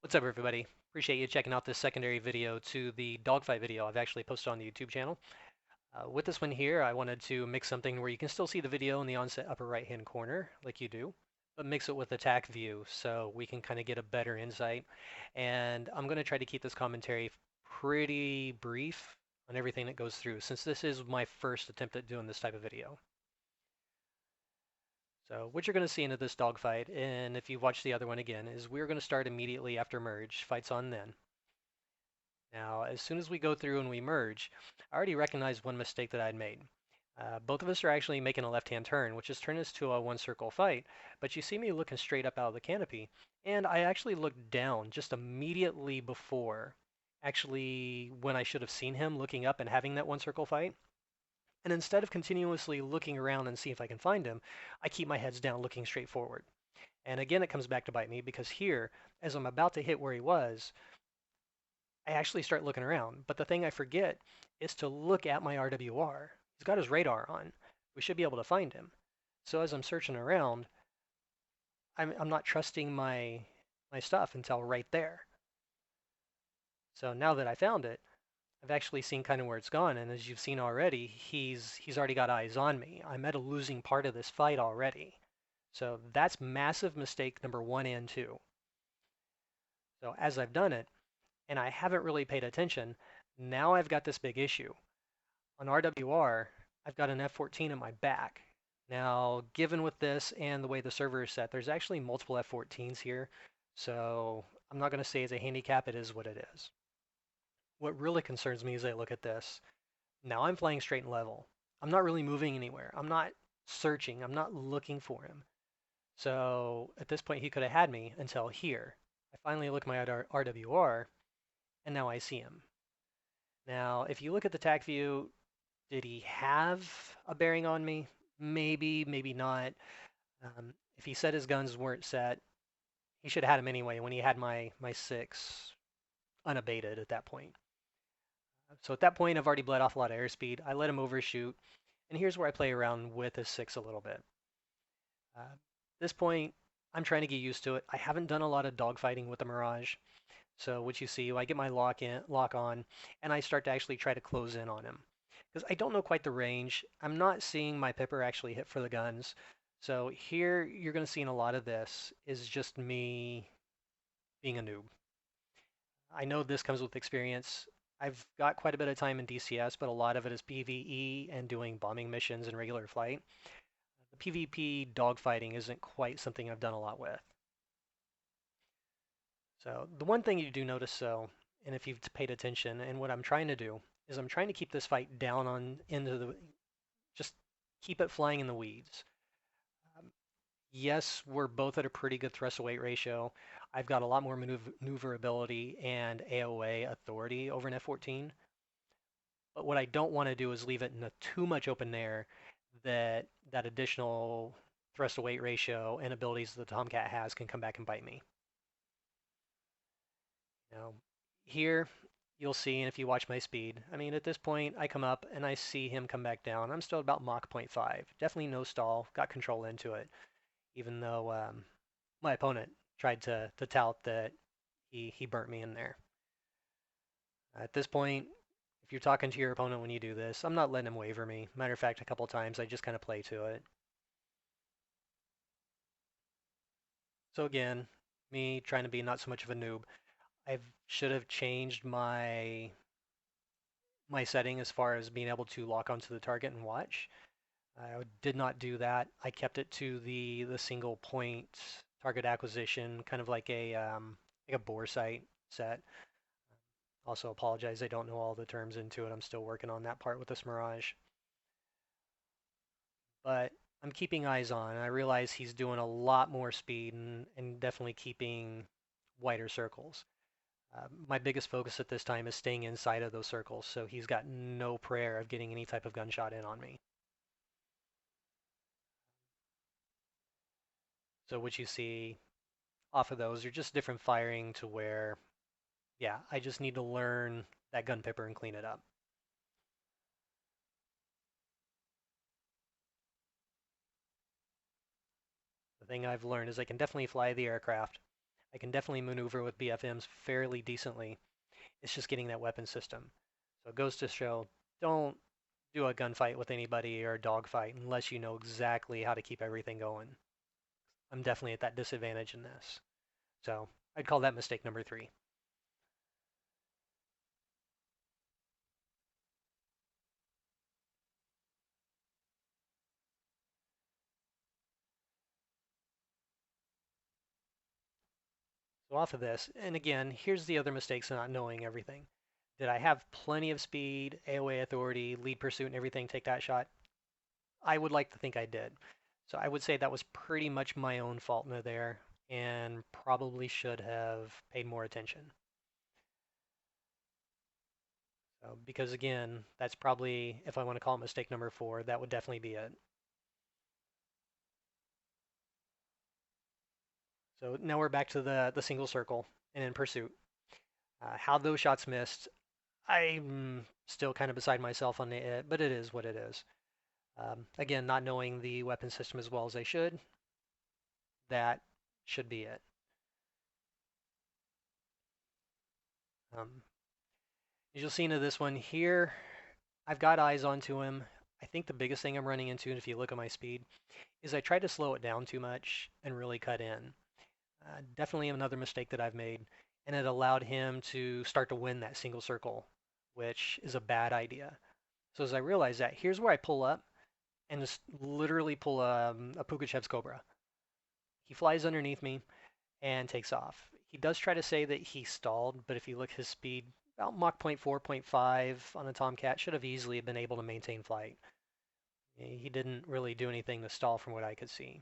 What's up, everybody? Appreciate you checking out this secondary video to the dogfight video I've actually posted on the YouTube channel. With this one here, I wanted to mix something where you can still see the video in the onset upper right-hand corner, like you do, but mix it with the Tacview so we can kind of get a better insight. And I'm going to try to keep this commentary pretty brief on everything that goes through, since this is my first attempt at doing this type of video. So what you're going to see into this dogfight, and if you've watched the other one again, is we're going to start immediately after merge. Fight's on then. Now, as soon as we go through and we merge, I already recognized one mistake that I'd made. Both of us are actually making a left-hand turn, which has turned us to a one-circle fight, but you see me looking straight up out of the canopy, and I actually looked down just immediately before, actually when I should have seen him looking up and having that one-circle fight. And instead of continuously looking around and see if I can find him, I keep my heads down looking straight forward. And again, it comes back to bite me because here, as I'm about to hit where he was, I actually start looking around. But the thing I forget is to look at my RWR. He's got his radar on. We should be able to find him. So as I'm searching around, I'm not trusting my stuff until right there. So now that I found it, I've actually seen kind of where it's gone. And as you've seen already, he's already got eyes on me. I'm at a losing part of this fight already. So that's massive mistake number 1 and 2. So as I've done it, and I haven't really paid attention, now I've got this big issue. On RWR, I've got an F-14 in my back. Now, given with this and the way the server is set, there's actually multiple F-14s here, so I'm not going to say it's a handicap, it is what it is. What really concerns me as I look at this, now I'm flying straight and level. I'm not really moving anywhere. I'm not searching. I'm not looking for him. So at this point, he could have had me until here. I finally look at my RWR, and now I see him. Now, if you look at the TAC view, did he have a bearing on me? Maybe, maybe not. If he said his guns weren't set, he should have had them anyway when he had my 6 unabated at that point. So at that point, I've already bled off a lot of airspeed. I let him overshoot, and here's where I play around with his 6 a little bit. At this point, I'm trying to get used to it. I haven't done a lot of dogfighting with the Mirage. So what you see, I get my lock on, and I start to actually try to close in on him. Because I don't know quite the range. I'm not seeing my pipper actually hit for the guns. So here you're going to see in a lot of this is just me being a noob. I know this comes with experience. I've got quite a bit of time in DCS, but a lot of it is PvE and doing bombing missions in regular flight. The PvP dogfighting isn't quite something I've done a lot with. So the one thing you do notice though, and if you've paid attention, and what I'm trying to do is I'm trying to keep this fight down on into the, just keep it flying in the weeds. Um, yes, we're both at a pretty good thrust to weight ratio. I've got a lot more maneuverability and AOA authority over an F-14. But what I don't want to do is leave it in a too much open air that that additional thrust to weight ratio and abilities that the Tomcat has can come back and bite me. Now, here you'll see, and if you watch my speed, I mean, at this point, I come up and I see him come back down. I'm still about Mach 0.5. Definitely no stall, got control into it, even though my opponent tried to tout that he burnt me in there. At this point, if you're talking to your opponent when you do this, I'm not letting him waver me. Matter of fact, a couple times I just kind of play to it. So again, me trying to be not so much of a noob. I should have changed my setting as far as being able to lock onto the target and watch. I did not do that. I kept it to the single point target acquisition, kind of like a bore sight set. Also apologize, I don't know all the terms into it. I'm still working on that part with this Mirage. But I'm keeping eyes on. I realize he's doing a lot more speed and definitely keeping wider circles. My biggest focus at this time is staying inside of those circles, so he's got no prayer of getting any type of gunshot in on me. So what you see off of those are just different firing to where, yeah, I just need to learn that gun pipper and clean it up. The thing I've learned is I can definitely fly the aircraft, I can definitely maneuver with BFMs fairly decently. It's just getting that weapon system. So it goes to show, don't do a gunfight with anybody or a dogfight unless you know exactly how to keep everything going. I'm definitely at that disadvantage in this. So I'd call that mistake number 3. So off of this, and again, here's the other mistakes of not knowing everything. Did I have plenty of speed, AOA authority, lead pursuit, and everything take that shot? I would like to think I did. So I would say that was pretty much my own fault in there and probably should have paid more attention. So, because again, that's probably, if I want to call it mistake number 4, that would definitely be it. So now we're back to the single circle and in pursuit. How those shots missed, I'm still kind of beside myself on it, but it is what it is. Again, not knowing the weapon system as well as I should, that should be it. Um, as you'll see into this one here, I've got eyes onto him. I think the biggest thing I'm running into, and if you look at my speed, is I tried to slow it down too much and really cut in. Definitely another mistake that I've made, and it allowed him to start to win that single circle, which is a bad idea. So as I realized that, here's where I pull up and just literally pull a Pukachev's Cobra. He flies underneath me and takes off. He does try to say that he stalled, but if you look his speed, about Mach 0.4, 0.5 on a Tomcat, should have easily been able to maintain flight. He didn't really do anything to stall from what I could see.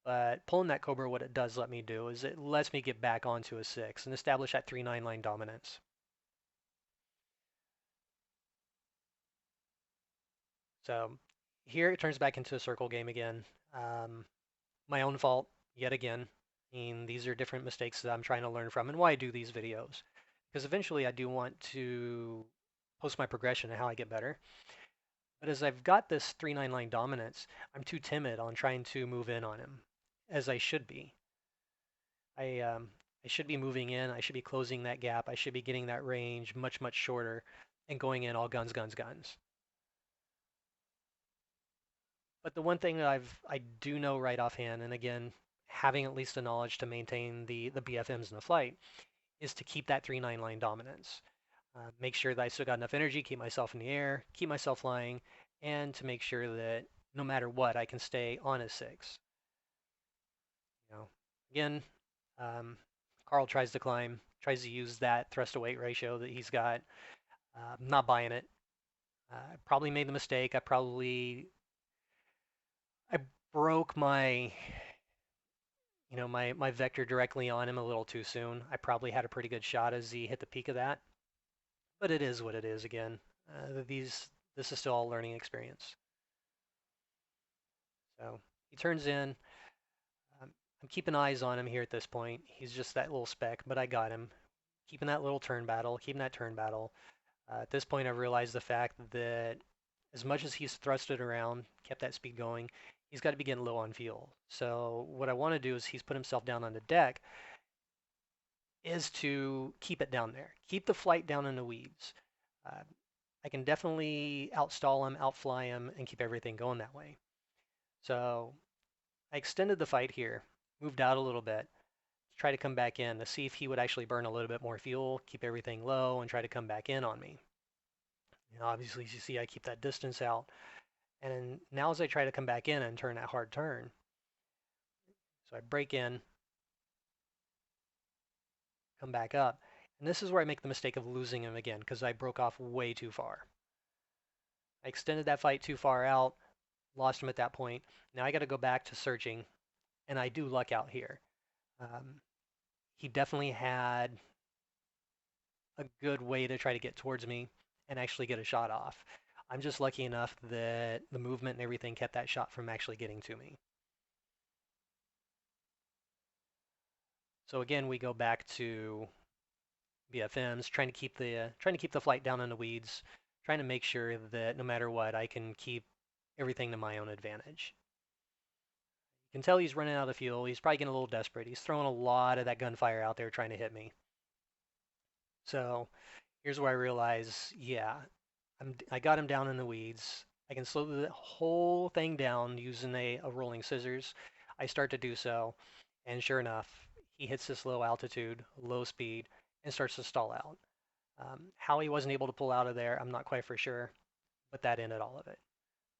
But pulling that Cobra, what it does let me do is it lets me get back onto a 6 and establish that 3-9 line dominance. So here it turns back into a circle game again. My own fault, yet again. I mean, these are different mistakes that I'm trying to learn from and why I do these videos. Because eventually I do want to post my progression and how I get better. But as I've got this 3-9 line dominance, I'm too timid on trying to move in on him, as I should be. I should be moving in. I should be closing that gap. I should be getting that range much, much shorter and going in all guns, guns, guns. But the one thing that I do know right offhand, and again, having at least the knowledge to maintain the BFMs in the flight, is to keep that 3-9 line dominance. Make sure that I still got enough energy, keep myself in the air, keep myself flying, and to make sure that no matter what, I can stay on a 6. You know, again, um, Carl tries to climb, tries to use that thrust to weight ratio that he's got. Not buying it. I probably made the mistake. I broke my vector directly on him a little too soon. I probably had a pretty good shot as he hit the peak of that, but it is what it is again. This is still a learning experience. So he turns in. Um, I'm keeping eyes on him here at this point. He's just that little speck, but I got him. Keeping that little turn battle, keeping that turn battle. At this point, I've realized the fact that as much as he's thrusted around, kept that speed going, he's got to be getting low on fuel. So what I want to do is he's put himself down on the deck, is to keep it down there. Keep the flight down in the weeds. Uh, I can definitely outstall him, outfly him, and keep everything going that way. So I extended the fight here, moved out a little bit, to try to come back in to see if he would actually burn a little bit more fuel, keep everything low, and try to come back in on me. Obviously, as you see, I keep that distance out. And now as I try to come back in and turn that hard turn, so I break in, come back up, and this is where I make the mistake of losing him again because I broke off way too far. I extended that fight too far out, lost him at that point. Now I got to go back to searching, and I do luck out here. Um, he definitely had a good way to try to get towards me and actually get a shot off. I'm just lucky enough that the movement and everything kept that shot from actually getting to me. So again, we go back to BFMs, trying to keep the flight down in the weeds, trying to make sure that no matter what, I can keep everything to my own advantage. You can tell he's running out of fuel. He's probably getting a little desperate. He's throwing a lot of that gunfire out there trying to hit me. So here's where I realize, yeah, I got him down in the weeds. I can slow the whole thing down using a rolling scissors. I start to do so, and sure enough, he hits this low altitude, low speed, and starts to stall out. How he wasn't able to pull out of there, I'm not quite for sure, but that ended all of it.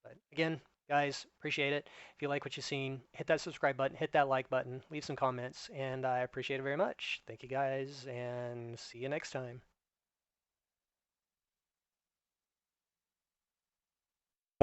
But again, guys, appreciate it. If you like what you've seen, hit that subscribe button, hit that like button, leave some comments, and I appreciate it very much. Thank you guys, and see you next time.